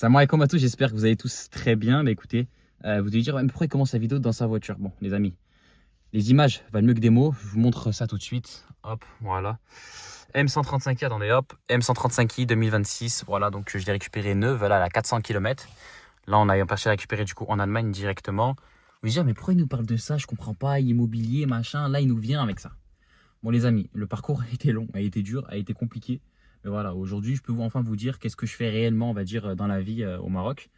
Salam alaikum à tous, j'espère que vous allez tous très bien. Mais écoutez, vous devez dire, ouais, mais pourquoi il commence la vidéo dans sa voiture? Bon, les amis, les images valent mieux que des mots. Je vous montre ça tout de suite. Hop, voilà. M135i, attendez, hop. M135i 2026. Voilà, donc je l'ai récupéré neuve, voilà, à 400 km. Là, on a cherché à récupérer du coup en Allemagne directement. Vous allez dire, mais pourquoi il nous parle de ça? Je comprends pas, immobilier, machin. Là, il nous vient avec ça. Bon, les amis, le parcours a été long, a été dur, a été compliqué. Mais voilà, aujourd'hui, je peux enfin vous dire qu'est-ce que je fais réellement, on va dire, dans la vie au Maroc.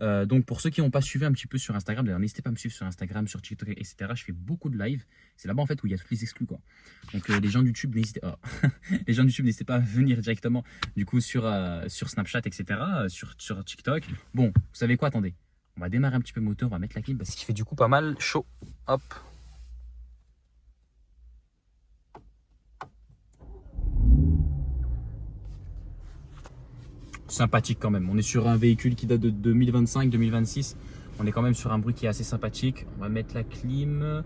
Donc pour ceux qui n'ont pas suivi un petit peu sur Instagram, d'ailleurs n'hésitez pas à me suivre sur Instagram, sur TikTok, etc. Je fais beaucoup de live. C'est là-bas en fait où il y a toutes les exclus quoi. Donc les gens de YouTube n'hésitez les gens de YouTube n'hésitez pas à venir directement du coup sur Snapchat, etc. Sur TikTok. Bon, vous savez quoi, attendez. On va démarrer un petit peu le moteur, on va mettre la clim parce qu'il fait du coup pas mal chaud. Hop. Sympathique quand même. On est sur un véhicule qui date de 2025-2026. On est quand même sur un bruit qui est assez sympathique. On va mettre la clim.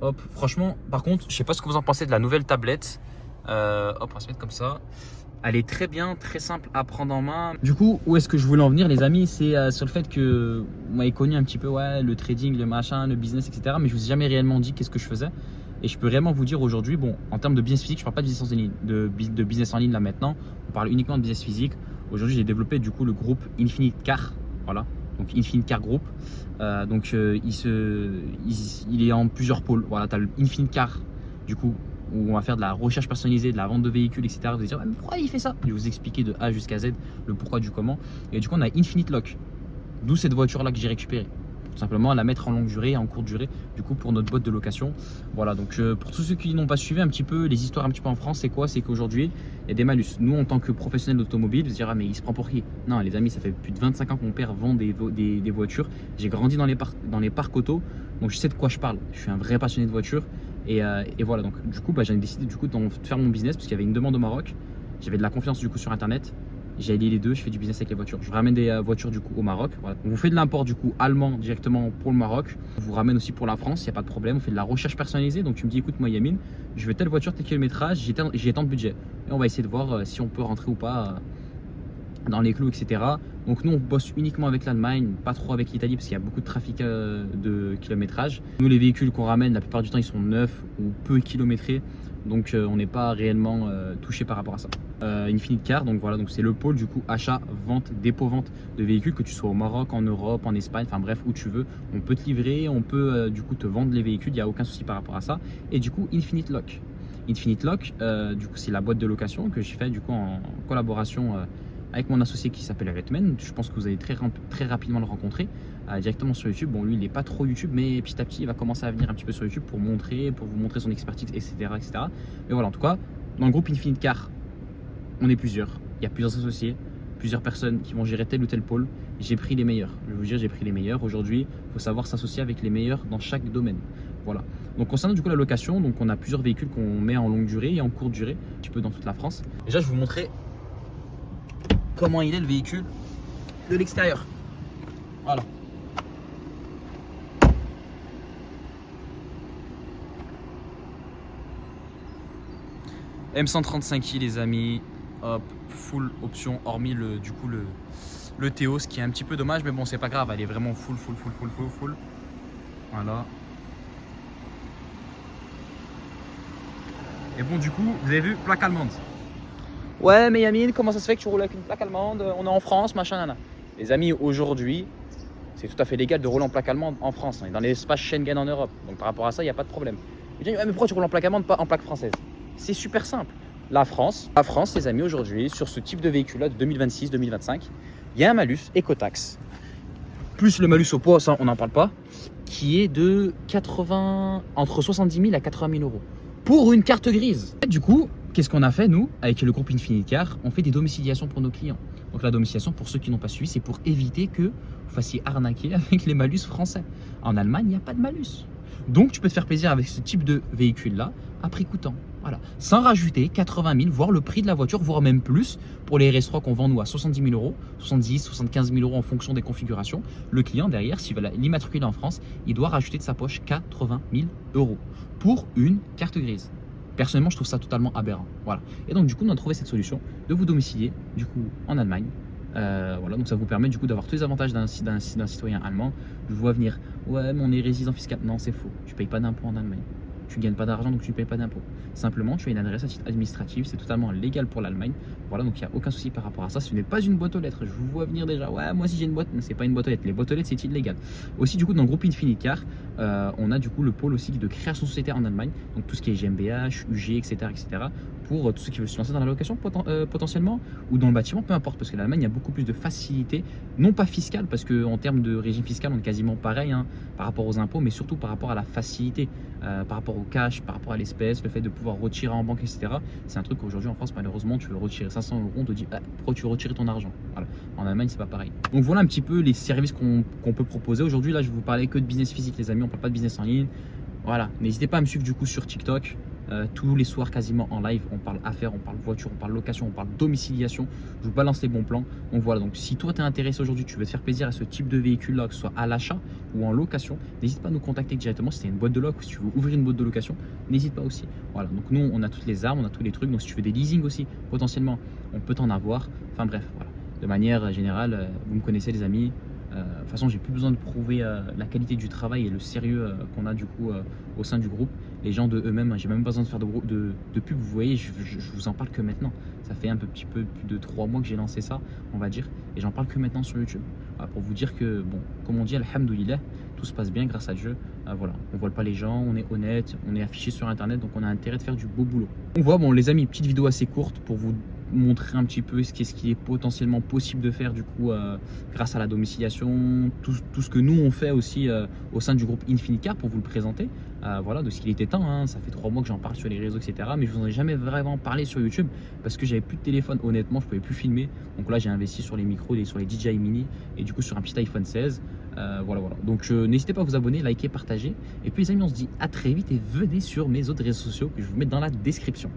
Hop, franchement, par contre, je sais pas ce que vous en pensez de la nouvelle tablette. Hop, on va se mettre comme ça. Elle est très bien, très simple à prendre en main. Du coup, où est-ce que je voulais en venir, les amis? C'est sur le fait que vous m'avez connu un petit peu, ouais, le trading, le machin, le business, etc. Mais je vous ai jamais réellement dit qu'est-ce que je faisais. Et je peux réellement vous dire aujourd'hui, bon, en termes de business physique, je parle pas de business en ligne, de business en ligne là maintenant. On parle uniquement de business physique. Aujourd'hui, j'ai développé du coup le groupe Infinite Car, voilà. Donc Infinite Car Group. Il est en plusieurs pôles. Voilà, tu as le Infinite Car, du coup, où on va faire de la recherche personnalisée, de la vente de véhicules, etc. Vous allez dire, ouais, mais pourquoi il fait ça? Je vais vous expliquer de A jusqu'à Z le pourquoi du comment. Et du coup, on a Infinite Lock, d'où cette voiture-là que j'ai récupérée. Tout simplement, la mettre en longue durée, en courte durée, du coup, pour notre boîte de location. Voilà, donc pour tous ceux qui n'ont pas suivi un petit peu les histoires un petit peu en France, c'est quoi? C'est qu'aujourd'hui, il y a des malus. Nous, en tant que professionnels d'automobile, vous dire, ah, mais il se prend pour qui? Non, les amis, ça fait plus de 25 ans que mon père vend des voitures. J'ai grandi dans les parcs auto, donc je sais de quoi je parle. Je suis un vrai passionné de voitures. Et voilà, donc du coup, j'en ai décidé du coup, de faire mon business parce qu'il y avait une demande au Maroc. J'avais de la confiance du coup sur Internet. J'ai allié les deux, je fais du business avec les voitures. Je ramène des voitures du coup au Maroc. Voilà. On vous fait de l'import du coup allemand directement pour le Maroc. On vous ramène aussi pour la France, il n'y a pas de problème. On fait de la recherche personnalisée. Donc tu me dis, écoute moi Yamine, je veux telle voiture, tel kilométrage, j'ai tant de budget. Et on va essayer de voir si on peut rentrer ou pas dans les clous, etc. Donc nous on bosse uniquement avec l'Allemagne, pas trop avec l'Italie parce qu'il y a beaucoup de trafic de kilométrage. Nous les véhicules qu'on ramène, la plupart du temps ils sont neufs ou peu kilométrés. Donc on n'est pas réellement touché par rapport à ça. Infinite Car, donc voilà, donc c'est le pôle du coup achat, vente, dépôt-vente de véhicules, que tu sois au Maroc, en Europe, en Espagne, enfin bref où tu veux, on peut te livrer, on peut du coup te vendre les véhicules, il n'y a aucun souci par rapport à ça. Et du coup Infinite Lock. Infinite Lock, du coup c'est la boîte de location que j'ai fait du coup en collaboration avec mon associé qui s'appelle Redman. Je pense que vous allez très rapidement le rencontrer directement sur YouTube. Bon, lui, il n'est pas trop YouTube, mais petit à petit, il va commencer à venir un petit peu sur YouTube pour vous montrer son expertise, etc., etc. Mais voilà, en tout cas, dans le groupe Infinite Car, on est plusieurs. Il y a plusieurs associés, plusieurs personnes qui vont gérer tel ou tel pôle. J'ai pris les meilleurs. Je vais vous dire, j'ai pris les meilleurs. Aujourd'hui, il faut savoir s'associer avec les meilleurs dans chaque domaine. Voilà. Donc concernant du coup la location, donc on a plusieurs véhicules qu'on met en longue durée et en courte durée, un petit peu dans toute la France. Déjà, je vais vous montrer comment il est le véhicule de l'extérieur. Voilà. M135i les amis, hop, full option, hormis le Théo, ce qui est un petit peu dommage, mais bon c'est pas grave, elle est vraiment full. Voilà. Et bon du coup, vous avez vu, plaque allemande. Ouais mais Yamine, comment ça se fait que tu roules avec une plaque allemande? On est en France, machin, nana. Les amis, aujourd'hui, c'est tout à fait légal de rouler en plaque allemande en France. On est dans l'espace Schengen en Europe. Donc par rapport à ça, il n'y a pas de problème. Je dis, mais pourquoi tu roules en plaque allemande, pas en plaque française? C'est super simple. La France, les amis, aujourd'hui, sur ce type de véhicule-là, de 2026-2025, il y a un malus écotaxe. Plus le malus au poids, ça, on n'en parle pas, qui est de entre 70 000 à 80 000 euros. Pour une carte grise. Et du coup, qu'est-ce qu'on a fait, nous, avec le groupe Infinite Car? On fait des domiciliations pour nos clients. Donc la domiciliation, pour ceux qui n'ont pas suivi, c'est pour éviter que vous fassiez arnaquer avec les malus français. En Allemagne, il n'y a pas de malus. Donc tu peux te faire plaisir avec ce type de véhicule-là à prix coûtant. Voilà. Sans rajouter 80 000, voire le prix de la voiture, voire même plus pour les RS3 qu'on vend nous à 70 000 euros, 70, 75 000 euros en fonction des configurations. Le client derrière, s'il veut l'immatriculer en France, il doit rajouter de sa poche 80 000 euros pour une carte grise. Personnellement, je trouve ça totalement aberrant. Voilà. Et donc, du coup, on a trouvé cette solution de vous domicilier, du coup, en Allemagne, Voilà, donc ça vous permet du coup d'avoir tous les avantages d'un citoyen allemand. Je vois venir, ouais, mais on est résident fiscal. Non, c'est faux. Tu payes pas d'impôt en Allemagne. Tu gagnes pas d'argent, donc tu ne payes pas d'impôt. Simplement, tu as une adresse à titre administratif, c'est totalement légal pour l'Allemagne. Voilà, donc il n'y a aucun souci par rapport à ça. Ce n'est pas une boîte aux lettres. Je vous vois venir déjà. Ouais, moi si j'ai une boîte, mais c'est pas une boîte aux lettres. Les boîtes aux lettres, c'est illégal. Aussi, du coup, dans le groupe Infinicar, on a du coup le pôle aussi de création sociétaire en Allemagne. Donc tout ce qui est GmbH, UG, etc., etc. Pour tous ceux qui veulent se lancer dans la location potentiellement ou dans le bâtiment, peu importe, parce que l'Allemagne, il y a beaucoup plus de facilité, non pas fiscale, parce qu'en termes de régime fiscal, on est quasiment pareil hein, par rapport aux impôts, mais surtout par rapport à la facilité, par rapport au cash, par rapport à l'espèce, le fait de pouvoir retirer en banque, etc. C'est un truc qu'aujourd'hui en France, malheureusement, tu veux retirer 500 euros, on te dit ah, pourquoi tu veux retirer ton argent. Voilà. En Allemagne, c'est pas pareil. Donc voilà un petit peu les services qu'on peut proposer. Aujourd'hui, là, je vais vous parler que de business physique, les amis, on parle pas de business en ligne. Voilà, n'hésitez pas à me suivre du coup sur TikTok. Tous les soirs quasiment en live, on parle affaires, on parle voiture, on parle location, on parle domiciliation. Je vous balance les bons plans. Donc voilà, donc si toi tu es intéressé aujourd'hui, tu veux te faire plaisir à ce type de véhicule là, que ce soit à l'achat ou en location, n'hésite pas à nous contacter directement. Si tu as une boîte de loc ou si tu veux ouvrir une boîte de location, n'hésite pas aussi. Voilà, donc nous on a toutes les armes, on a tous les trucs. Donc si tu veux des leasing aussi, potentiellement, on peut t'en avoir. Enfin bref, voilà. De manière générale, vous me connaissez les amis. De toute façon, j'ai plus besoin de prouver la qualité du travail et le sérieux qu'on a du coup au sein du groupe. Les gens de eux-mêmes, j'ai même pas besoin de faire de pub. Vous voyez, je vous en parle que maintenant. Ça fait un petit peu plus de 3 mois que j'ai lancé ça, on va dire, et j'en parle que maintenant sur YouTube. Voilà, pour vous dire que, bon, comme on dit, alhamdoulilah, tout se passe bien grâce à Dieu. Voilà, on vole pas les gens, on est honnête, on est affiché sur Internet, donc on a intérêt de faire du beau boulot. On voit, bon, les amis, petite vidéo assez courte pour vous montrer un petit peu ce qui est potentiellement possible de faire du coup grâce à la domiciliation, tout ce que nous on fait aussi au sein du groupe Infinicar pour vous le présenter. Voilà, de ce qu'il était temps, hein. Ça fait 3 mois que j'en parle sur les réseaux, etc. Mais je vous en ai jamais vraiment parlé sur YouTube parce que j'avais plus de téléphone, honnêtement, je pouvais plus filmer. Donc là, j'ai investi sur les micros, sur les DJI Mini et du coup sur un petit iPhone 16. Voilà. Donc n'hésitez pas à vous abonner, liker, partager. Et puis les amis, on se dit à très vite et venez sur mes autres réseaux sociaux que je vais vous mettre dans la description.